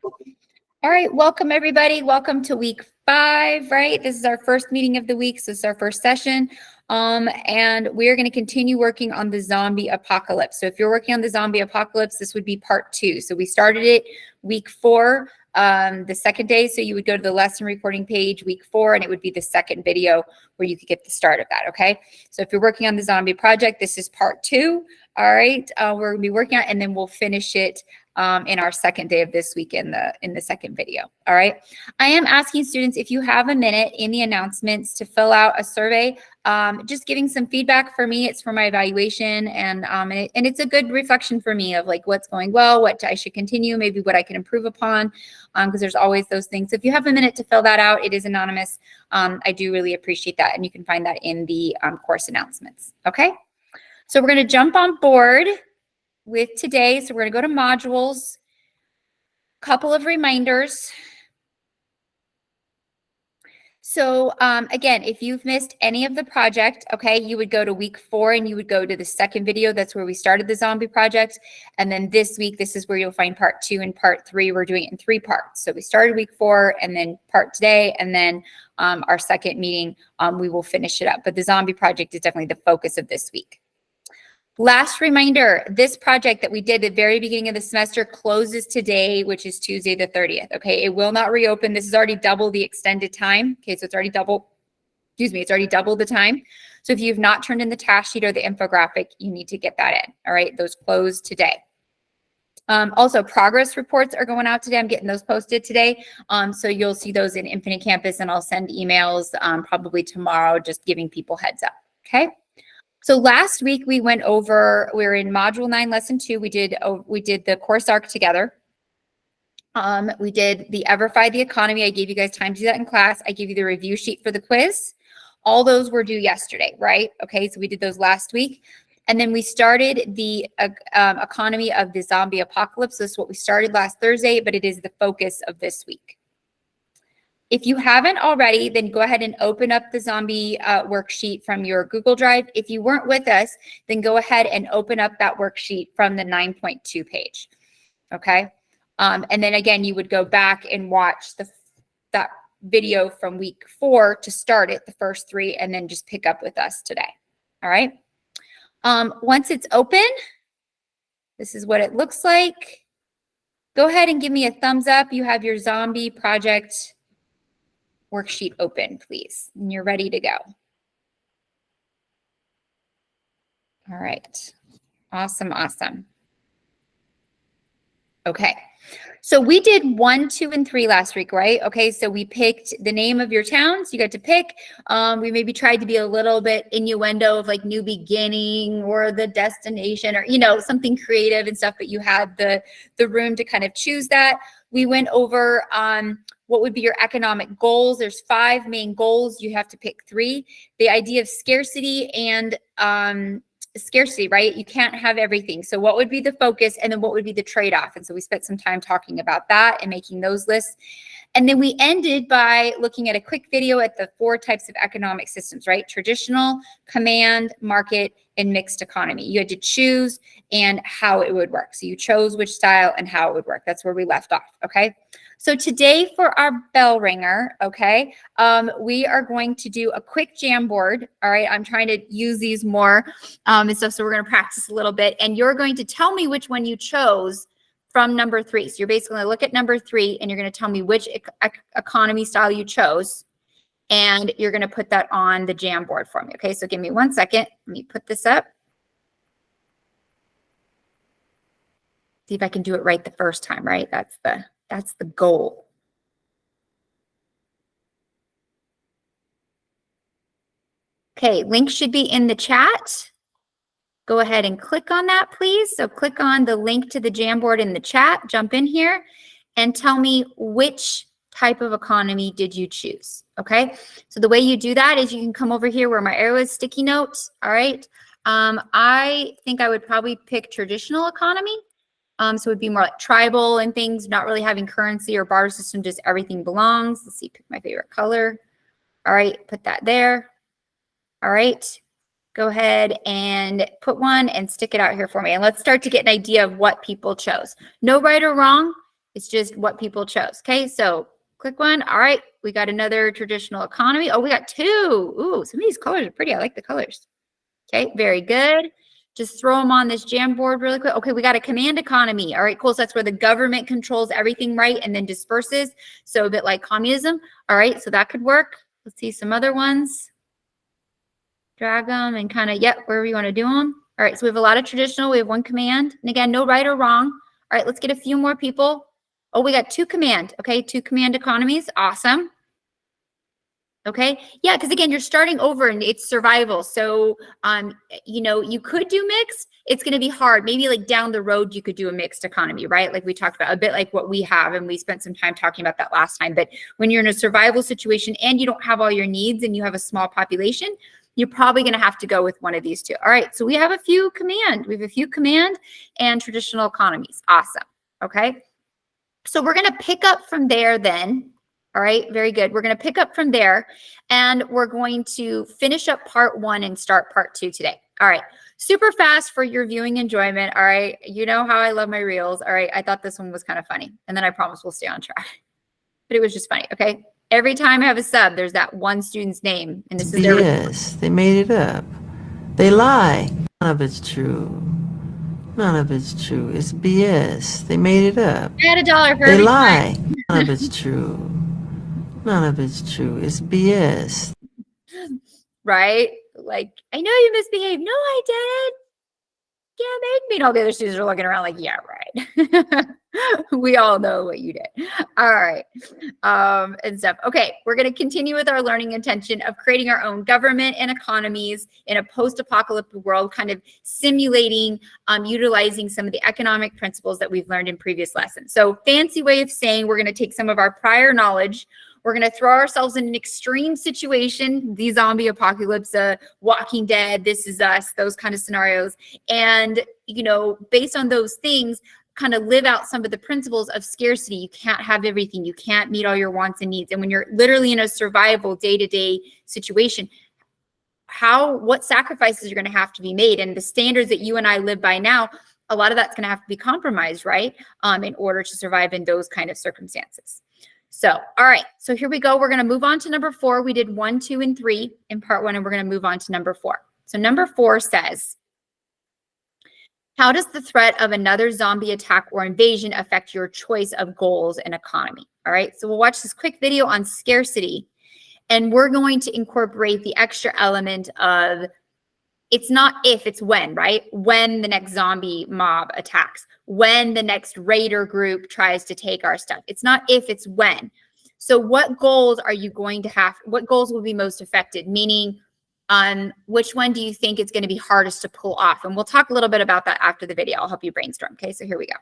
All right, welcome everybody. Welcome to week 5, right? This is our first meeting of the week, so this is our first session. And we're going to continue working on the zombie apocalypse. So if you're working on the zombie apocalypse, this would be part 2. So we started it week 4, the second day. So you would go to the lesson recording page week 4, and it would be the second video where you could get the start of that. Okay. So if you're working on the zombie project, this is part 2. All right. We're going to be working on it, and then we'll finish it in our second day of this week in the second video. All right. I am asking students, if you have a minute in the announcements, to fill out a survey, just giving some feedback. For me, it's for my evaluation, and it's a good reflection for me of like what's going well, what I should continue, maybe what I can improve upon, because there's always those things. So if you have a minute to fill that out, it is anonymous. I do really appreciate that, and you can find that in the course announcements. Okay. So we're going to jump on board with today. So we're going to go to modules. Couple of reminders. So again, if you've missed any of the project, okay, you would go to week 4 and you would go to the second video. That's where we started the zombie project. And then this week, this is where you'll find part 2 and part 3. We're doing it in 3 parts. So we started week 4 and then part today. And then our second meeting, we will finish it up. But the zombie project is definitely the focus of this week. Last reminder, this project that we did at the very beginning of the semester closes today, which is Tuesday the 30th. Okay, it will not reopen. This is already double the extended time. Okay, so it's already double, it's already double the time. So if you've not turned in the task sheet or the infographic, you need to get that in. All right, those close today. Also, progress reports are going out today. I'm getting those posted today. So you'll see those in Infinite Campus, and I'll send emails probably tomorrow, just giving people heads up. Okay. So last week we went over, we were in module 9, lesson 2. We did the course arc together. We did the Everify the economy. I gave you guys time to do that in class. I gave you the review sheet for the quiz. All those were due yesterday, right? Okay, so we did those last week. And then we started the economy of the zombie apocalypse. This is what we started last Thursday, but it is the focus of this week. If you haven't already, then go ahead and open up the zombie worksheet from your Google Drive. If you weren't with us, then go ahead and open up that worksheet from the 9.2 page, okay? And then again, you would go back and watch that video from week 4 to start it, the first 3, and then just pick up with us today, all right? Once it's open, this is what it looks like. Go ahead and give me a thumbs up. You have your zombie project worksheet open, please, and you're ready to go. All right. Awesome, awesome. Okay. So we did 1, 2, and 3 last week, right? Okay, so we picked the name of your towns. You got to pick. We maybe tried to be a little bit innuendo of like new beginning or the destination or, you know, something creative and stuff, but you had the room to kind of choose that. We went over what would be your economic goals. There's 5 main goals. You have to pick 3. The idea of scarcity and scarcity, right? You can't have everything. So what would be the focus, and then what would be the trade-off? And so we spent some time talking about that and making those lists. And then we ended by looking at a quick video at the 4 types of economic systems, right? Traditional, command, market, and mixed economy. You had to choose and how it would work. So you chose which style and how it would work. That's where we left off, okay? So today for our bell ringer, okay, we are going to do a quick Jamboard, all right? I'm trying to use these more and stuff, so we're going to practice a little bit. And you're going to tell me which one you chose from number 3. So you're basically going to look at number 3, and you're going to tell me which economy style you chose, and you're going to put that on the Jamboard for me, okay? So give me 1 second. Let me put this up. See if I can do it right the first time, right? That's the goal. Okay, link should be in the chat. Go ahead and click on that, please. So click on the link to the Jamboard in the chat, jump in here, and tell me which type of economy did you choose, okay? So the way you do that is you can come over here where my arrow is, sticky notes, all right? I think I would probably pick traditional economy. So it would be more like tribal and things, not really having currency or barter system, just everything belongs. Let's see, pick my favorite color. All right, put that there. All right, go ahead and put one and stick it out here for me. And let's start to get an idea of what people chose. No right or wrong. It's just what people chose. Okay, so click one. All right, we got another traditional economy. Oh, we got two. Ooh, some of these colors are pretty. I like the colors. Okay, very good. Just throw them on this Jamboard really quick. Okay, we got a command economy. All right, cool. So that's where the government controls everything, right? And then disperses. So a bit like communism. All right, so that could work. Let's see some other ones. Drag them and kind of, yep, wherever you want to do them. All right, so we have a lot of traditional. We have one command. And again, no right or wrong. All right, let's get a few more people. Oh, we got two command. Okay, two command economies. Awesome. Okay. Yeah. Because again, you're starting over and it's survival. So, you know, you could do mixed. It's going to be hard. Maybe like down the road, you could do a mixed economy, right? Like we talked about a bit like what we have. And we spent some time talking about that last time. But when you're in a survival situation and you don't have all your needs and you have a small population, you're probably going to have to go with one of these two. All right. So we have a few command. We have a few command and traditional economies. Awesome. Okay. So we're going to pick up from there then. All right, very good. We're going to pick up from there and we're going to finish up part one and start part two today. All right, super fast for your viewing enjoyment. All right, you know how I love my reels. All right, I thought this one was kind of funny. And then I promise we'll stay on track. But it was just funny, okay? Every time I have a sub, there's that one student's name. And this is their BS. They made it up. They lie. None of it's true. None of it's true. It's BS. They made it up. I had $1 for They every lie. time. None of it's true. None of it's true. It's BS. Right? Like, I know you misbehaved. No, I did. Yeah, me and all the other students are looking around like, yeah, right. We all know what you did. All right. And stuff. Okay, we're going to continue with our learning intention of creating our own government and economies in a post-apocalyptic world, kind of simulating, utilizing some of the economic principles that we've learned in previous lessons. So fancy way of saying we're going to take some of our prior knowledge. We're going to throw ourselves in an extreme situation, the zombie apocalypse, Walking Dead, This Is Us, those kind of scenarios. And, you know, based on those things, kind of live out some of the principles of scarcity. You can't have everything. You can't meet all your wants and needs. And when you're literally in a survival day-to-day situation, what sacrifices are going to have to be made? And the standards that you and I live by now, a lot of that's going to have to be compromised, right? In order to survive in those kind of circumstances. So, all right, so here we go. We're going to move on to number 4. We did 1, 2, and 3 in part 1, and we're going to move on to number 4. So number 4 says, how does the threat of another zombie attack or invasion affect your choice of goals and economy? All right, so we'll watch this quick video on scarcity, and we're going to incorporate the extra element of it's not if, it's when, right? When the next zombie mob attacks, when the next raider group tries to take our stuff. It's not if, it's when. So what goals are you going to have? What goals will be most affected? Meaning, which one do you think is going to be hardest to pull off? And we'll talk a little bit about that after the video. I'll help you brainstorm. Okay, so here we go.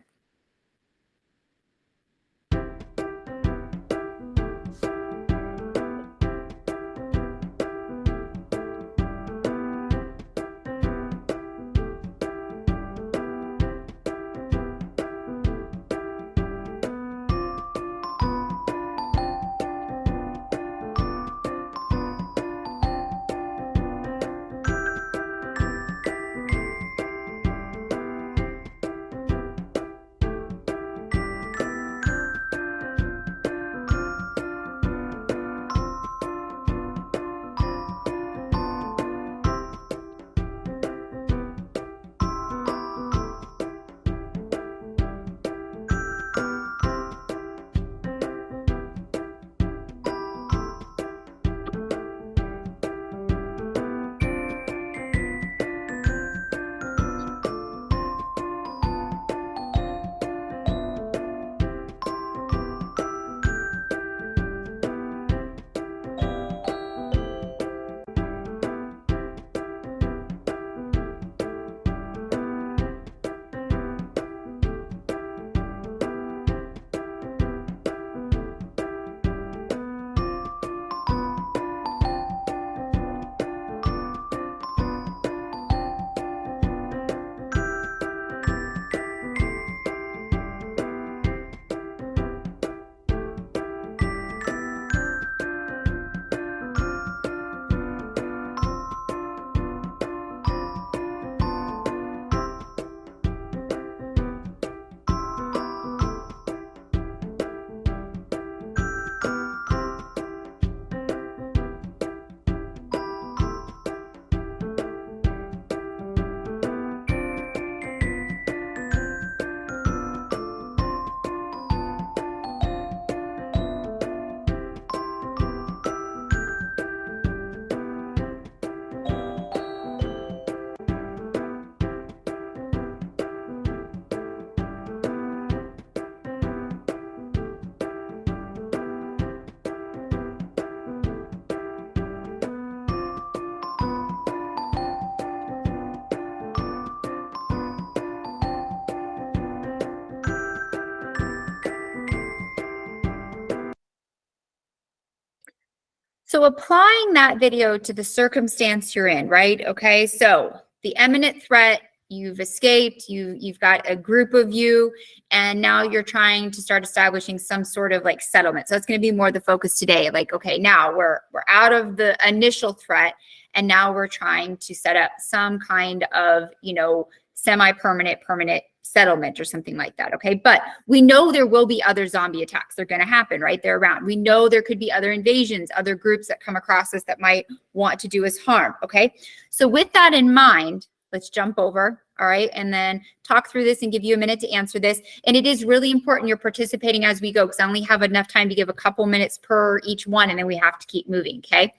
So applying that video to the circumstance you're in, right? Okay, so the imminent threat, you've escaped, you've got a group of you, and now you're trying to start establishing some sort of like settlement. So that's going to be more the focus today. Like, okay, now we're out of the initial threat, and now we're trying to set up some kind of, you know, semi-permanent, permanent settlement or something like that. Okay. But we know there will be other zombie attacks. They're going to happen, right? They're around. We know there could be other invasions, other groups that come across us that might want to do us harm. Okay. So with that in mind, let's jump over. All right. And then talk through this and give you a minute to answer this. And it is really important you're participating as we go, because I only have enough time to give a couple minutes per each one, and then we have to keep moving. Okay.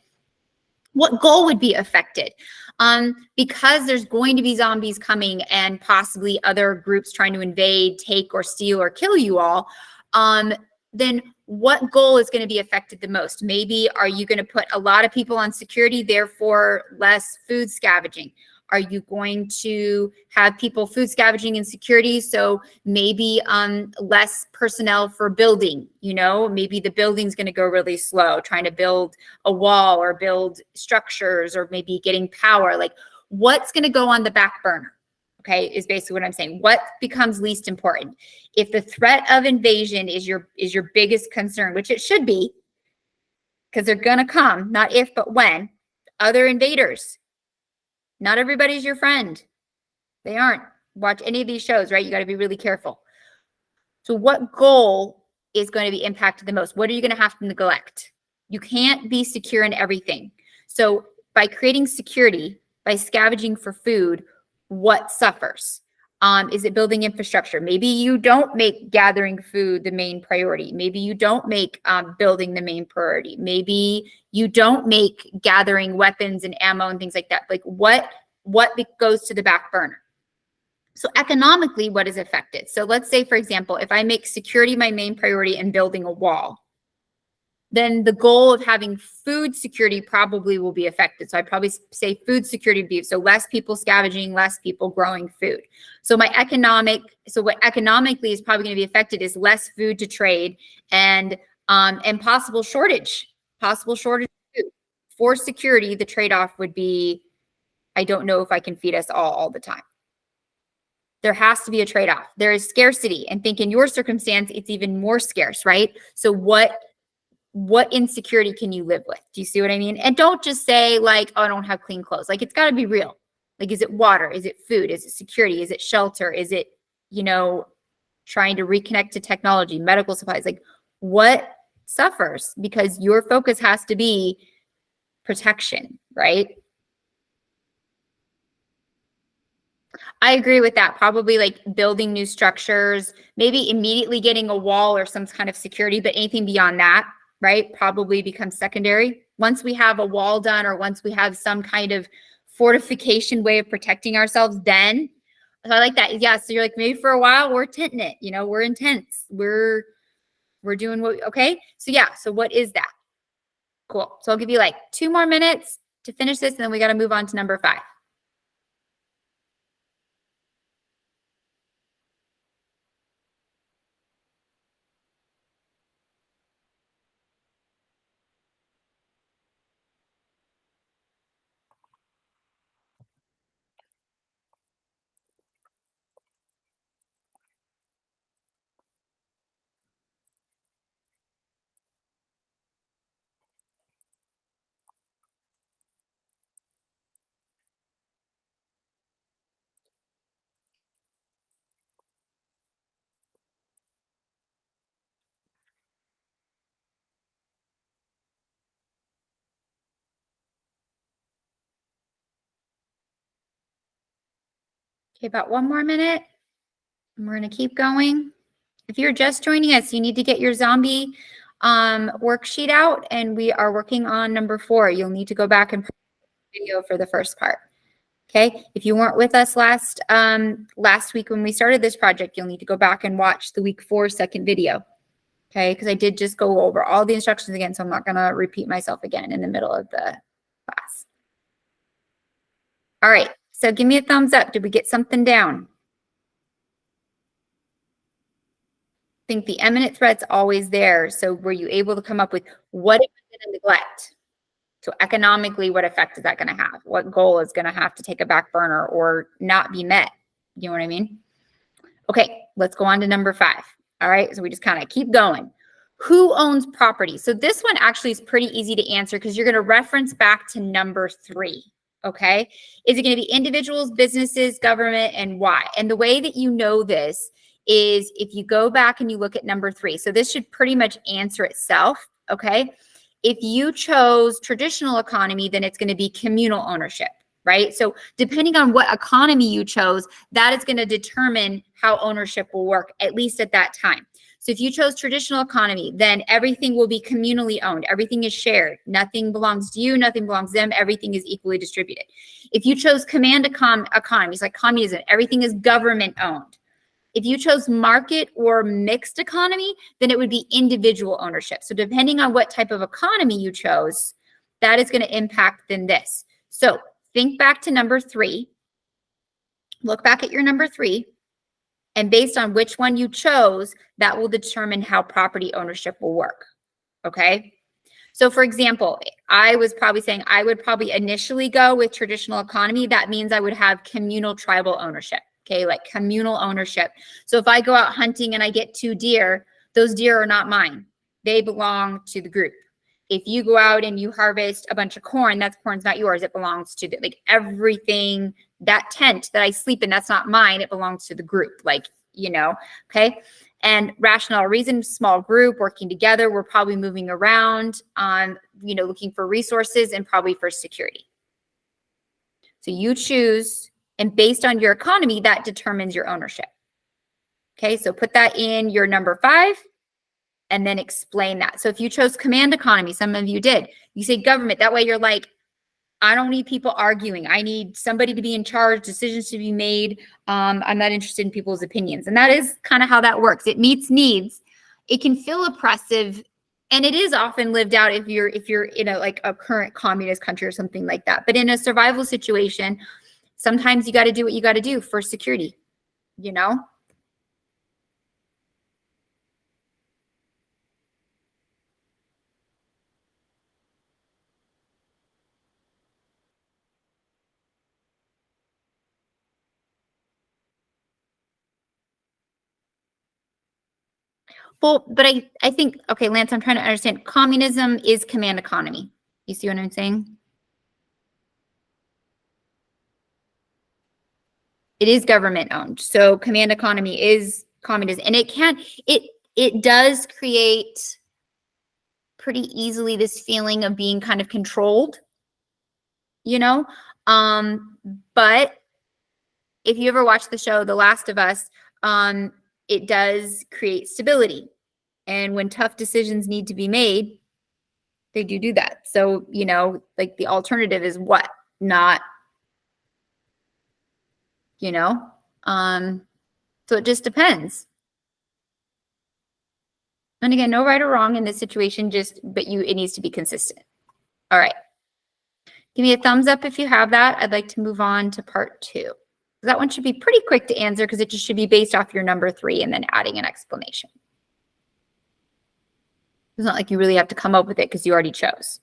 What goal would be affected? Because there's going to be zombies coming and possibly other groups trying to invade, take, or steal, or kill you all, then what goal is going to be affected the most? Maybe are you going to put a lot of people on security, therefore less food scavenging? Are you going to have people food scavenging and security? So maybe less personnel for building, you know, maybe the building's going to go really slow, trying to build a wall or build structures, or maybe getting power. Like, what's going to go on the back burner? Okay, is basically what I'm saying. What becomes least important? If the threat of invasion is your biggest concern, which it should be, because they're going to come, not if, but when. Other invaders. Not everybody's your friend. They aren't. Watch any of these shows, right? You got to be really careful. So what goal is going to be impacted the most? What are you going to have to neglect? You can't be secure in everything. So by creating security, by scavenging for food, what suffers? Is it building infrastructure? Maybe you don't make gathering food the main priority. Maybe you don't make building the main priority. Maybe you don't make gathering weapons and ammo and things like that. Like what goes to the back burner? So economically, what is affected? So let's say, for example, if I make security my main priority and building a wall, then the goal of having food security probably will be affected. So I'd probably say food security beef. So less people scavenging, less people growing food. So what economically is probably going to be affected is less food to trade and possible shortage of food. For security, the trade-off would be, I don't know if I can feed us all the time. There has to be a trade-off. There is scarcity, and think in your circumstance, it's even more scarce, right? So what insecurity can you live with? Do you see what I mean? And don't just say like, oh, I don't have clean clothes. Like, it's got to be real. Like, is it water? Is it food? Is it security? Is it shelter? Is it, you know, trying to reconnect to technology, medical supplies? Like, what suffers? Because your focus has to be protection, right? I agree with that. Probably like building new structures, maybe immediately getting a wall or some kind of security, but anything beyond that, right, probably becomes secondary. Once we have a wall done, or once we have some kind of fortification way of protecting ourselves, then so I like that. Yeah. So you're like, maybe for a while we're tenting it, you know, we're intense. We're doing what, okay. So yeah. So what is that? Cool. So I'll give you like 2 more minutes to finish this, and then we got to move on to number 5. Okay. About 1 more minute. And we're going to keep going. If you're just joining us, you need to get your zombie worksheet out, and we are working on number 4. You'll need to go back and video for the first part. Okay. If you weren't with us last week when we started this project, you'll need to go back and watch the week 4 second video. Okay. Because I did just go over all the instructions again, so I'm not going to repeat myself again in the middle of the class. All right. So give me a thumbs up. Did we get something down? Think the imminent threat's always there. So were you able to come up with what am I going to neglect? So economically, what effect is that going to have? What goal is going to have to take a back burner or not be met? You know what I mean? Okay, let's go on to number 5. All right, so we just kind of keep going. Who owns property? So this one actually is pretty easy to answer because you're going to reference back to number 3. Okay, is it going to be individuals, businesses, government, and why? And the way that you know this is if you go back and you look at number 3. So this should pretty much answer itself. Okay, if you chose traditional economy, then it's going to be communal ownership, right? So depending on what economy you chose, that is going to determine how ownership will work, at least at that time. So if you chose traditional economy, then everything will be communally owned. Everything is shared. Nothing belongs to you. Nothing belongs to them. Everything is equally distributed. If you chose command economies like communism, everything is government owned. If you chose market or mixed economy, then it would be individual ownership. So depending on what type of economy you chose, that is going to impact then this. So think back to number 3. Look back at your number 3. And based on which one you chose, that will determine how property ownership will work. Okay. So for example, I was probably saying I would probably initially go with traditional economy. That means I would have communal tribal ownership. Okay. Like communal ownership. So if I go out hunting and I get 2 deer, those deer are not mine. They belong to the group. If you go out and you harvest a bunch of corn, that corn's not yours. It belongs to like everything, that tent that I sleep in, that's not mine. It belongs to the group, like, you know, okay. And rational reason, small group working together. We're probably moving around on, you know, looking for resources and probably for security. So you choose, and based on your economy, that determines your ownership. Okay, so put that in your number 5. And then explain that. So if you chose command economy, some of you did, you say government. That way you're like, I don't need people arguing. I need somebody to be in charge, decisions to be made. I'm not interested in people's opinions. And that is kind of how that works. It meets needs. It can feel oppressive. And it is often lived out if you're in a like a current communist country or something like that. But in a survival situation, sometimes you got to do what you got to do for security, you know? Well, but I think, okay, Lance, I'm trying to understand. Communism is command economy. You see what I'm saying? It is government owned. So command economy is communism. And it does create pretty easily this feeling of being kind of controlled, you know? But if you ever watch the show The Last of Us, it does create stability. And when tough decisions need to be made, they do that. So, you know, like the alternative is what? Not, you know? So it just depends. And again, no right or wrong in this situation, but it needs to be consistent. All right. Give me a thumbs up if you have that. I'd like to move on to part 2. That one should be pretty quick to answer because it just should be based off your number 3 and then adding an explanation. It's not like you really have to come up with it because you already chose.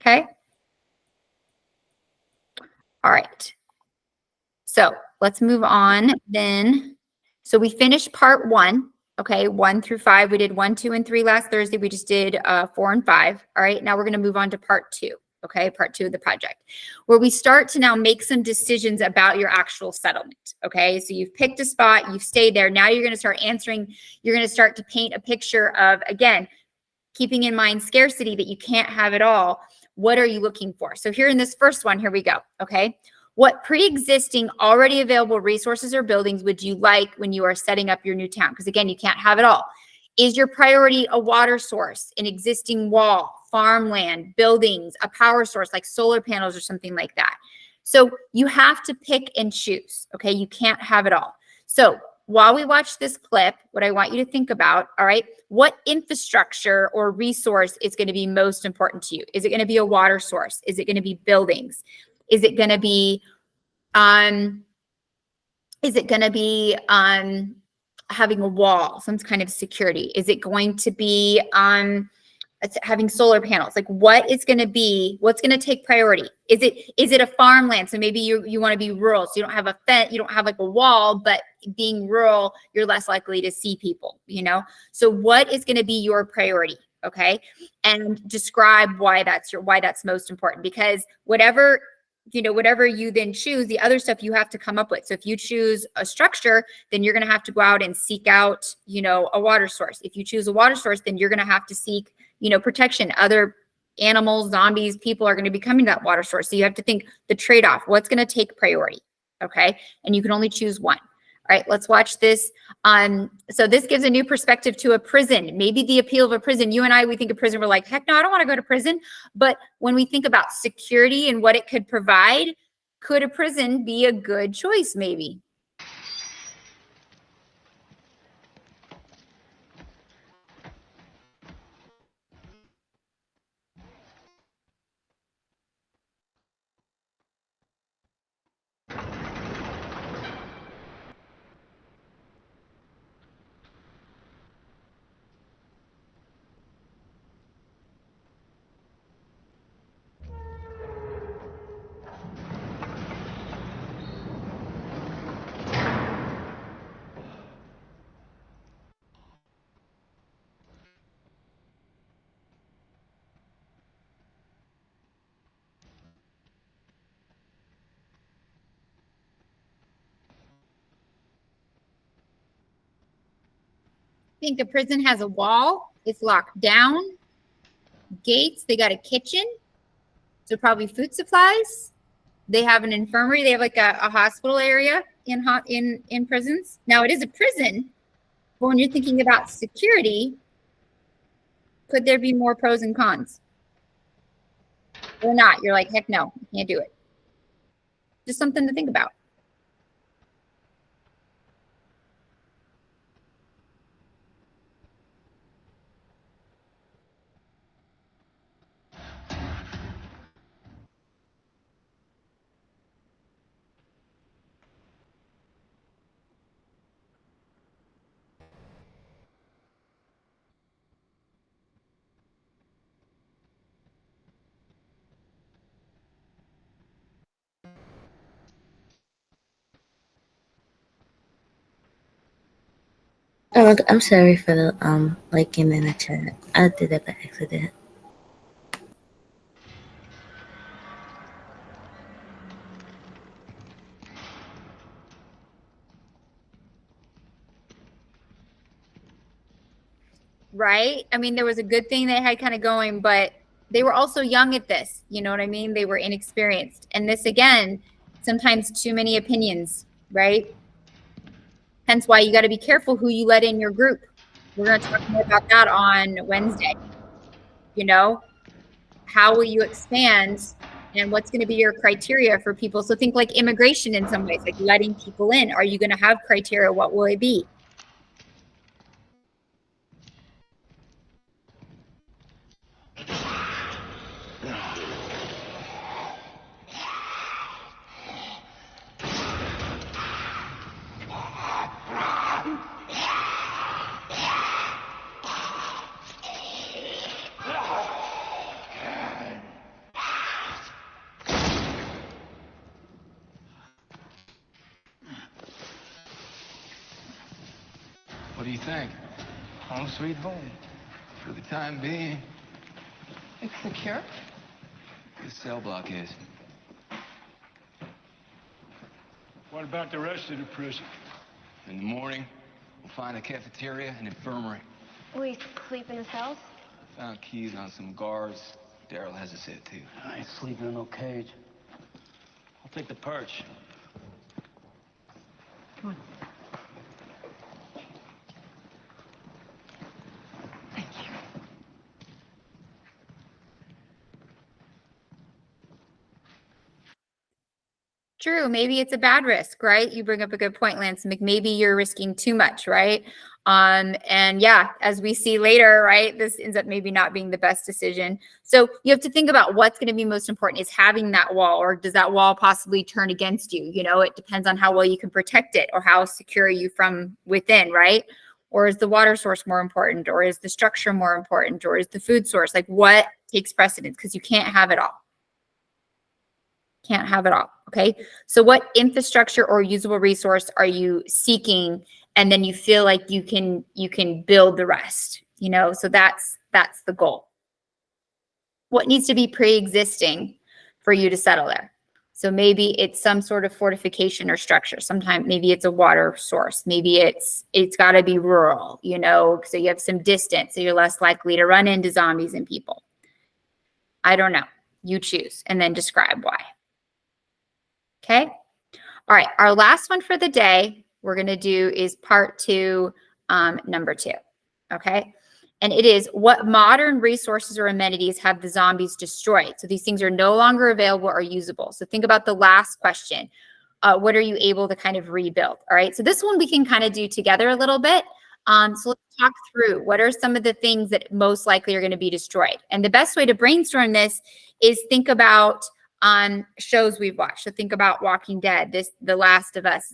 Okay. All right. So let's move on then. So we finished part 1. Okay, 1 through 5. We did 1, 2, and 3 last Thursday. We just did 4 and 5. All right, now we're going to move on to part 2. Okay, part 2 of the project, where we start to now make some decisions about your actual settlement. Okay, so you've picked a spot, you've stayed there. Now you're going to start answering. You're going to start to paint a picture of, again, keeping in mind scarcity, that you can't have it all. What are you looking for? So here in this first one, here we go. Okay. What pre-existing already available resources or buildings would you like when you are setting up your new town? Because again, you can't have it all. Is your priority a water source, an existing wall, farmland, buildings, a power source like solar panels or something like that? So you have to pick and choose, okay? You can't have it all. So while we watch this clip, what I want you to think about, all right, what infrastructure or resource is going to be most important to you? Is it going to be a water source? Is it going to be buildings? Is it going to be having a wall, some kind of security? Is it going to be It's having solar panels. Like what is going to be, what's going to take priority? Is it a farmland? So maybe you want to be rural. So you don't have a fence, you don't have like a wall, but being rural, you're less likely to see people, you know? So what is going to be your priority? Okay. And describe why that's most important, because whatever you then choose, the other stuff you have to come up with. So if you choose a structure, then you're going to have to go out and seek out, a water source. If you choose a water source, then you're going to have to seek, protection. Other animals, zombies, people are going to be coming to that water source. So you have to think the trade-off, what's going to take priority. Okay. And you can only choose one. All right, let's watch this. So this gives a new perspective to a prison. Maybe the appeal of a prison. You and I, we think of prison, we're like, heck no, I don't want to go to prison. But when we think about security and what it could provide, could a prison be a good choice maybe? Think a prison has a wall, it's locked down, gates, they got a kitchen, so probably food supplies. They have an infirmary, they have like a hospital area in prisons. Now it is a prison, but when you're thinking about security, could there be more pros and cons? Or not? You're like, heck no, you can't do it. Just something to think about. Oh, I'm sorry for the liking in the chat. I did that by accident. Right? I mean, there was a good thing they had kind of going, but they were also young at this. You know what I mean? They were inexperienced. And this, again, sometimes too many opinions, right? Hence why you got to be careful who you let in your group. We're going to talk more about that on Wednesday. How will you expand and what's going to be your criteria for people? So think like immigration in some ways, like letting people in. Are you going to have criteria? What will it be? What do you think? Home sweet home. For the time being. It's secure? The cell block is. What about the rest of the prison? In the morning, we'll find a cafeteria and infirmary. Will he sleep in his house? Found keys on some guards. Daryl has a set, too. I ain't sleeping in no cage. I'll take the perch. Come on. Thank you. True. Maybe it's a bad risk, right? You bring up a good point, Lance. Maybe you're risking too much, right? And yeah, as we see later, right, this ends up maybe not being the best decision. So you have to think about what's going to be most important. Is having that wall, or does that wall possibly turn against you? It depends on how well you can protect it or how secure you from within, right? Or is the water source more important? Or is the structure more important? Or is the food source? Like what takes precedence? Because you can't have it all. Can't have it all, okay? So what infrastructure or usable resource are you seeking? And then you feel like you can build the rest, you know? So that's the goal. What needs to be pre-existing for you to settle there? So maybe it's some sort of fortification or structure. Sometimes maybe it's a water source. Maybe it's got to be rural, you know, so you have some distance, so you're less likely to run into zombies and people. I don't know. You choose and then describe why. Okay. All right. Our last one for the day we're going to do is part 2, number 2. Okay. And it is, what modern resources or amenities have the zombies destroyed? So these things are no longer available or usable. So think about the last question. What are you able to kind of rebuild? All right. So this one we can kind of do together a little bit. So let's talk through what are some of the things that most likely are going to be destroyed. And the best way to brainstorm this is think about shows we've watched. So think about Walking Dead, The Last of Us,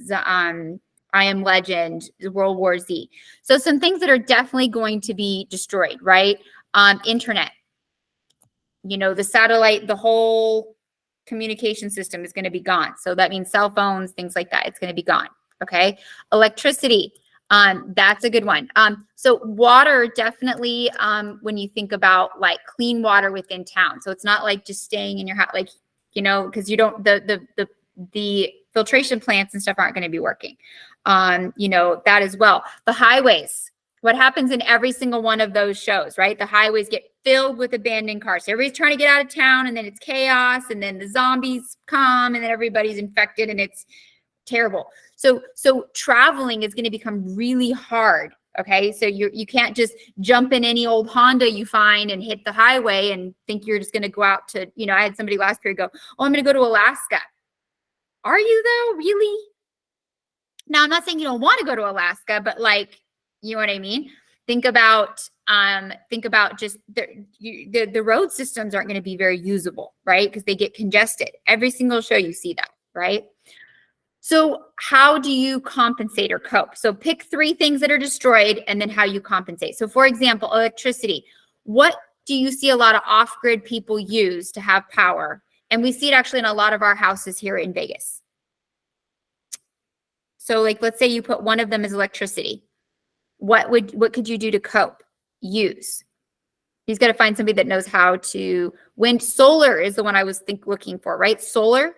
I Am Legend, World War Z. So some things that are definitely going to be destroyed, right? Internet, you know, the satellite, the whole communication system is going to be gone. So that means cell phones, things like that. It's going to be gone. Okay. Electricity. That's a good one. So water, definitely, when you think about like clean water within town. So it's not like just staying in your house, like, you know, because you don't, the filtration plants and stuff aren't going to be working. You know, that as well. The highways, what happens in every single one of those shows, right? The highways get filled with abandoned cars. So everybody's trying to get out of town, and then it's chaos, and then the zombies come, and then everybody's infected, and it's terrible. So traveling is going to become really hard. Okay. So you can't just jump in any old Honda you find and hit the highway and think you're just going to go out to, you know, I had somebody last period go, oh, I'm going to go to Alaska. Are you though? Really? Now, I'm not saying you don't want to go to Alaska, but like, you know what I mean? Think about just the road systems aren't going to be very usable, right? Because they get congested. Every single show you see that, right? So how do you compensate or cope? So pick 3 things that are destroyed and then how you compensate. So for example, electricity. What do you see a lot of off-grid people use to have power? And we see it actually in a lot of our houses here in Vegas. So like, let's say you put one of them as electricity. What could you do to cope? Use. He's got to find somebody that knows how to. Wind. Solar is the one I was looking for, right? Solar.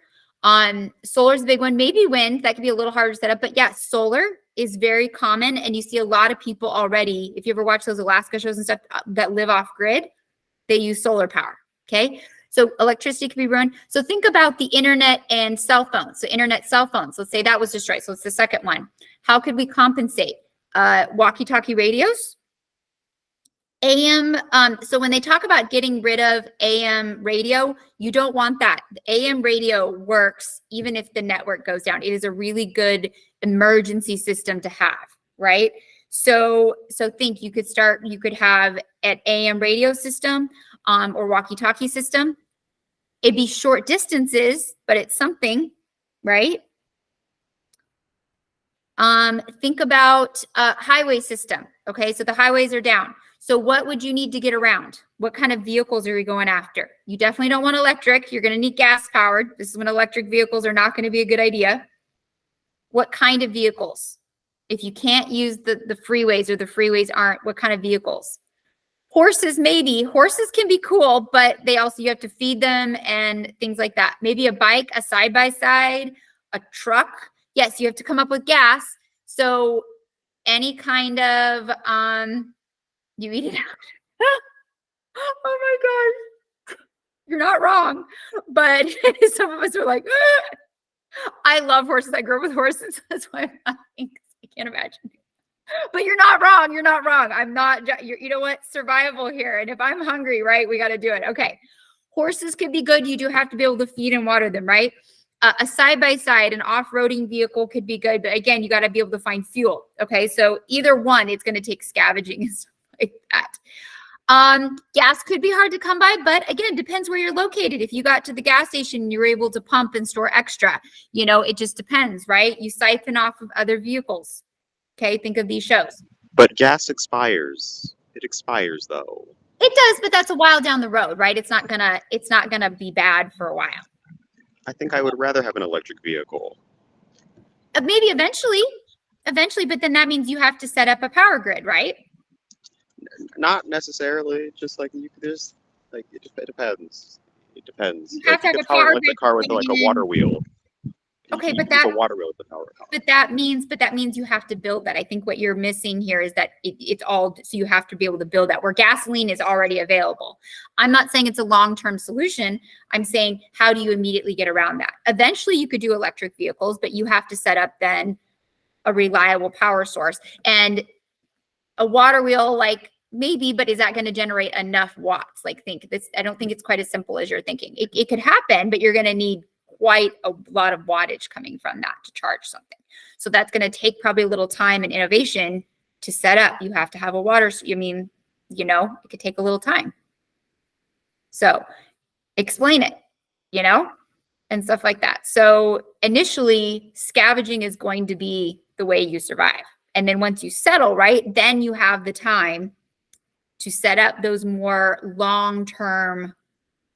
Solar is a big one. Maybe wind. That could be a little harder to set up, but yeah, solar is very common, and you see a lot of people already. If you ever watch those Alaska shows and stuff that live off grid, they use solar power. Okay. So electricity can be ruined. So think about the internet and cell phones. So internet, cell phones. Let's say that was destroyed. So it's the second one. How could we compensate? Walkie-talkie radios. AM. So when they talk about getting rid of AM radio, you don't want that. The AM radio works even if the network goes down. It is a really good emergency system to have, right? So think you could have an AM radio system or walkie-talkie system. It'd be short distances, but it's something, right? Think about a highway system. Okay, so the highways are down. So what would you need to get around? What kind of vehicles are you going after? You definitely don't want electric. You're going to need gas powered. This is when electric vehicles are not going to be a good idea. What kind of vehicles? If you can't use the freeways, or the freeways aren't, what kind of vehicles? Horses, maybe. Horses can be cool, but you have to feed them and things like that. Maybe a bike, a side-by-side, a truck. Yes, you have to come up with gas. So any kind of, you eat it out. Oh my gosh. You're not wrong. But some of us are like, I love horses. I grew up with horses. That's why I'm laughing. I can't imagine. But you're not wrong. You're not wrong. I'm not, you know what? Survival here. And if I'm hungry, right, we got to do it. Okay. Horses could be good. You do have to be able to feed and water them, right? A side-by-side, an off-roading vehicle could be good. But again, you got to be able to find fuel. Okay. So either one, it's going to take scavenging and stuff like that. Gas could be hard to come by, but again, depends where you're located. If you got to the gas station, you're able to pump and store extra, you know, it just depends, right? You siphon off of other vehicles. Okay. Think of these shows. But gas expires. It expires though. It does, but that's a while down the road, right? It's not gonna be bad for a while. I think I would rather have an electric vehicle. Maybe eventually, but then that means you have to set up a power grid, right? Not necessarily. Just like there's like it depends. It depends. You Like, have to you have could a power power like the grid car with like a plugging water in. wheel. Okay, you but use that a water wheel with the power. But that means you have to build that. I think what you're missing here is that it's all, so you have to be able to build that, where gasoline is already available. I'm not saying it's a long-term solution. I'm saying, how do you immediately get around that? Eventually you could do electric vehicles, but you have to set up then a reliable power source. And a water wheel, like maybe, but is that going to generate enough watts? Like think this, I don't think it's quite as simple as you're thinking. It could happen, but you're going to need quite a lot of wattage coming from that to charge something. So that's going to take probably a little time and innovation to set up. You have to have a water, it could take a little time. So explain it, and stuff like that. So initially, scavenging is going to be the way you survive. And then once you settle, right, then you have the time to set up those more long-term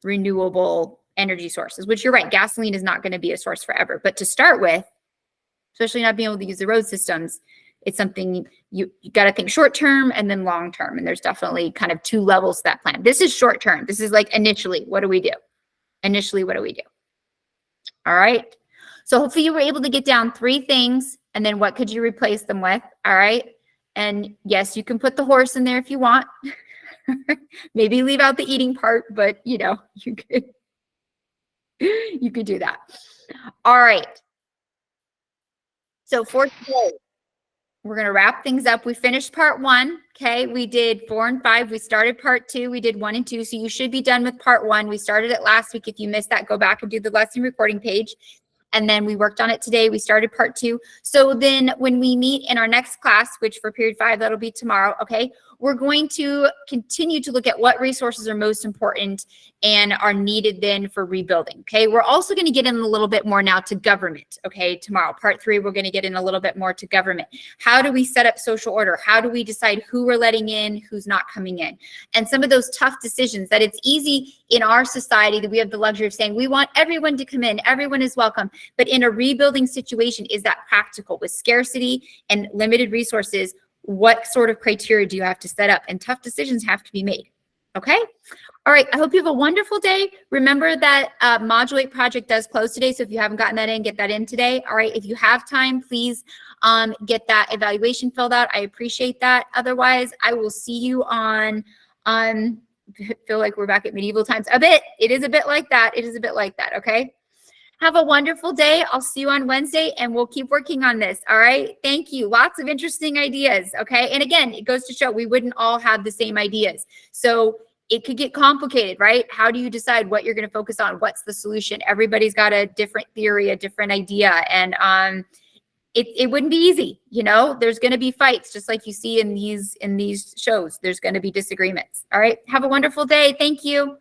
renewable energy sources, which you're right, gasoline is not going to be a source forever. But to start with, especially not being able to use the road systems, it's something you got to think short-term and then long-term. And there's definitely kind of two levels to that plan. This is short-term. This is like initially, what do we do? Initially, what do we do? All right. So hopefully you were able to get down 3 things, and then what could you replace them with? All right. And yes, you can put the horse in there if you want. Maybe leave out the eating part, but you could do that. All right. So for today, we're going to wrap things up. We finished part 1. Okay. We did 4 and 5. We started part 2. We did 1 and 2. So you should be done with part 1. We started it last week. If you missed that, go back and do the lesson recording page. And then we worked on it today. We started part 2. So then when we meet in our next class, which for period 5, that'll be tomorrow. Okay. We're going to continue to look at what resources are most important and are needed then for rebuilding. Okay. We're also going to get in a little bit more now to government. Okay. Tomorrow, part 3, we're going to get in a little bit more to government. How do we set up social order? How do we decide who we're letting in, who's not coming in? And some of those tough decisions that it's easy in our society that we have the luxury of saying, we want everyone to come in, everyone is welcome. But in a rebuilding situation, is that practical? With scarcity and limited resources, what sort of criteria do you have to set up? And tough decisions have to be made. Okay. All right. I hope you have a wonderful day. Remember that Module 8 project does close today. So if you haven't gotten that in, get that in today. All right. If you have time, please get that evaluation filled out. I appreciate that. Otherwise, I will see you on feel like we're back at medieval times a bit. It is a bit like that. It is a bit like that. Okay. Have a wonderful day. I'll see you on Wednesday and we'll keep working on this. All right. Thank you. Lots of interesting ideas. Okay. And again, it goes to show we wouldn't all have the same ideas. So it could get complicated, right? How do you decide what you're going to focus on? What's the solution? Everybody's got a different theory, a different idea. And it wouldn't be easy. There's going to be fights, just like you see in these shows. There's going to be disagreements. All right. Have a wonderful day. Thank you.